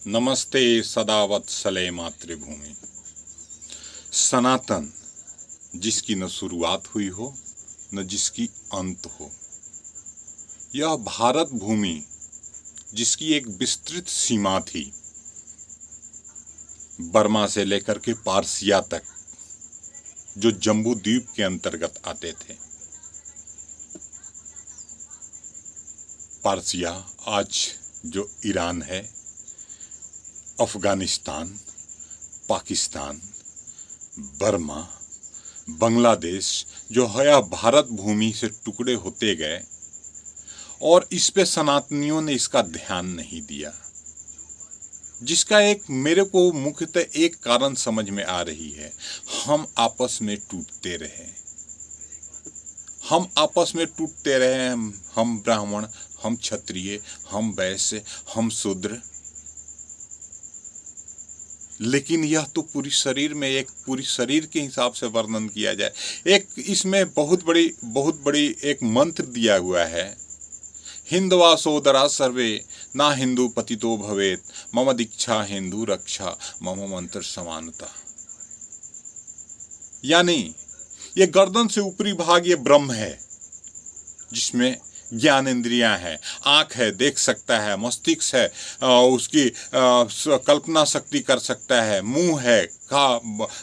नमस्ते सदावत्सले मातृभूमि। सनातन, जिसकी न शुरुआत हुई हो न जिसकी अंत हो। यह भारत भूमि जिसकी एक विस्तृत सीमा थी, बर्मा से लेकर के पारसिया तक, जो जम्बू द्वीप के अंतर्गत आते थे। पारसिया आज जो ईरान है, अफगानिस्तान, पाकिस्तान, बर्मा, बांग्लादेश, जो है यह भारत भूमि से टुकड़े होते गए और इस पे सनातनियों ने इसका ध्यान नहीं दिया, जिसका एक मेरे को मुख्यतः एक कारण समझ में आ रही है। हम आपस में टूटते रहे, हम ब्राह्मण, हम क्षत्रिय, हम वैश्य, हम शूद्र। लेकिन यह तो पूरी शरीर के हिसाब से वर्णन किया जाए। एक इसमें बहुत बड़ी एक मंत्र दिया हुआ है, हिंदवा सोदरा सर्वे ना हिंदू पतितो भवेत, मम दीक्षा हिंदू रक्षा, मम मंत्र समानता। यानी ये गर्दन से ऊपरी भाग ये ब्रह्म है, जिसमें ज्ञान इंद्रियां हैं, आँख है देख सकता है, मस्तिष्क है उसकी कल्पना शक्ति कर सकता है, मुंह है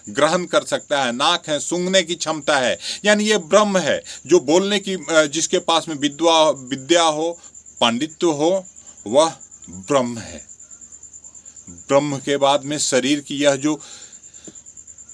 ग्रहण कर सकता है, नाक है सूंघने की क्षमता है। यानी ये ब्रह्म है जो बोलने की, जिसके पास में विद्या हो, पांडित्य हो, वह ब्रह्म है। ब्रह्म के बाद में शरीर की यह जो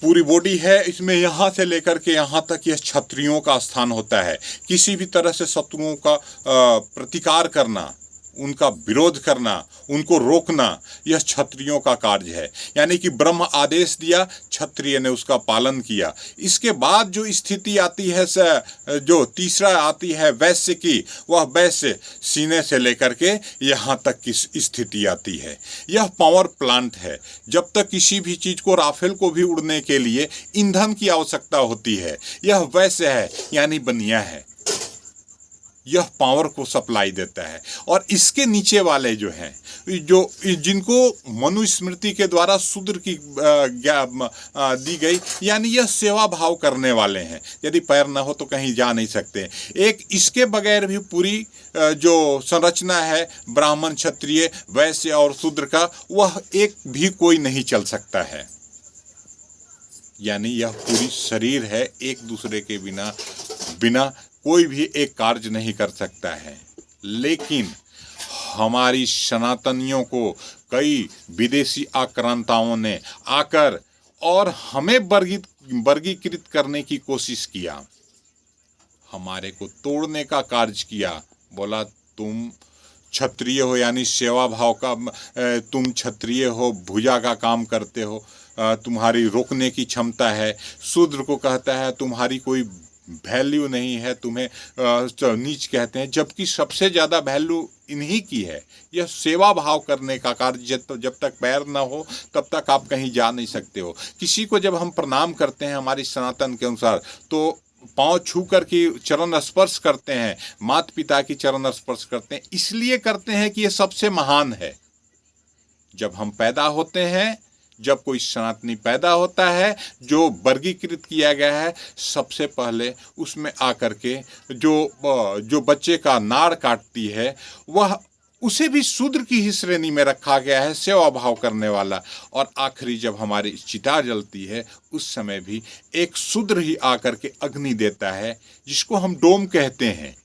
पूरी बॉडी है, इसमें यहाँ से लेकर के यहाँ तक यह क्षत्रियों का स्थान होता है। किसी भी तरह से शत्रुओं का प्रतिकार करना, उनका विरोध करना, उनको रोकना, यह क्षत्रियों का कार्य है। यानी कि ब्रह्म आदेश दिया, क्षत्रिय ने उसका पालन किया। इसके बाद जो स्थिति आती है, जो तीसरा आती है वैश्य की, वह वैश्य सीने से लेकर के यहाँ तक की स्थिति आती है। यह पावर प्लांट है। जब तक किसी भी चीज़ को, राफेल को भी उड़ने के लिए ईंधन की आवश्यकता होती है, यह वैश्य है, यानी बनिया है। यह पावर को सप्लाई देता है। और इसके नीचे वाले जो हैं, जो जिनको मनुस्मृति के द्वारा शूद्र की दी गई, यानी यह सेवा भाव करने वाले हैं। यदि पैर न हो तो कहीं जा नहीं सकते। एक इसके बगैर भी पूरी जो संरचना है ब्राह्मण, क्षत्रिय, वैश्य और शूद्र का, वह एक भी कोई नहीं चल सकता है। यानी यह पूरी शरीर है, एक दूसरे के बिना कोई भी एक कार्य नहीं कर सकता है। लेकिन हमारी सनातनियों को कई विदेशी आक्रांताओं ने आकर और हमें वर्गीकृत करने की कोशिश किया, हमारे को तोड़ने का कार्य किया। बोला तुम क्षत्रिय हो, यानी सेवा भाव का, तुम क्षत्रिय हो, भुजा का काम करते हो, तुम्हारी रोकने की क्षमता है। शूद्र को कहता है तुम्हारी कोई वैल्यू नहीं है, तुम्हें नीच कहते हैं। जबकि सबसे ज़्यादा वैल्यू इन्हीं की है। यह सेवा भाव करने का कार्य, जब तक पैर न हो तब तक आप कहीं जा नहीं सकते हो। किसी को जब हम प्रणाम करते हैं हमारी सनातन के अनुसार, तो पाँव छू कर के चरण स्पर्श करते हैं, माता पिता की चरण स्पर्श करते हैं। इसलिए करते हैं कि ये सबसे महान है। जब हम पैदा होते हैं, जब कोई सनातनी पैदा होता है, जो वर्गीकृत किया गया है, सबसे पहले उसमें आकर के जो बच्चे का नाड़ काटती है, वह उसे भी शूद्र की ही श्रेणी में रखा गया है, सेवा भाव करने वाला। और आखिरी जब हमारी चिता जलती है, उस समय भी एक शूद्र ही आकर के अग्नि देता है, जिसको हम डोम कहते हैं।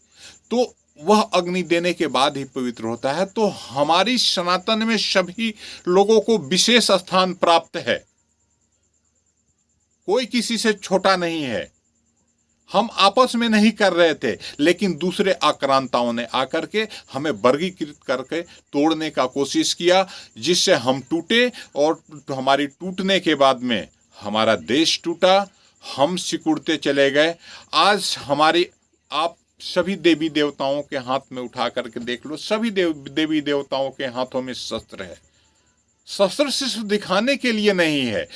तो वह अग्नि देने के बाद ही पवित्र होता है। तो हमारी सनातन में सभी लोगों को विशेष स्थान प्राप्त है, कोई किसी से छोटा नहीं है। हम आपस में नहीं कर रहे थे, लेकिन दूसरे आक्रांताओं ने आकर के हमें वर्गीकृत करके तोड़ने का कोशिश किया, जिससे हम टूटे। और हमारी टूटने के बाद में हमारा देश टूटा, हम सिकुड़ते चले गए। आज आप सभी देवी देवताओं के हाथ में उठा करके देख लो, सभी देवी देवताओं के हाथों में शस्त्र है। शस्त्र सिर्फ दिखाने के लिए नहीं है,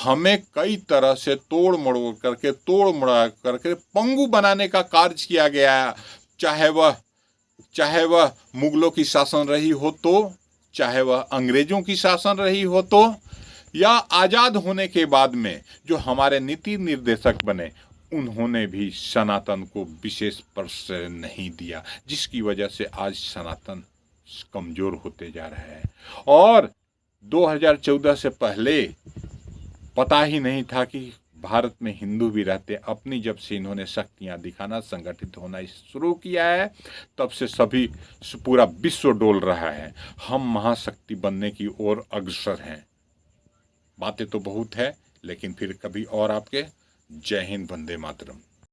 हमें कई तरह से तोड़ मरोड़ करके पंगु बनाने का कार्य किया गया है। चाहे वह मुगलों की शासन रही हो तो, चाहे वह अंग्रेजों की शासन रही हो तो, या आज़ाद होने के बाद में जो हमारे नीति निर्देशक बने, उन्होंने भी सनातन को विशेष प्रश्रय नहीं दिया, जिसकी वजह से आज सनातन कमज़ोर होते जा रहा है। और 2014 से पहले पता ही नहीं था कि भारत में हिंदू भी रहते। अपनी जब से इन्होंने शक्तियाँ दिखाना, संगठित होना शुरू किया है, तब से सभी पूरा विश्व डोल रहा है। हम महाशक्ति बनने की ओर अग्रसर हैं। बातें तो बहुत है, लेकिन फिर कभी और आपके। जय हिंद, वंदे मातरम।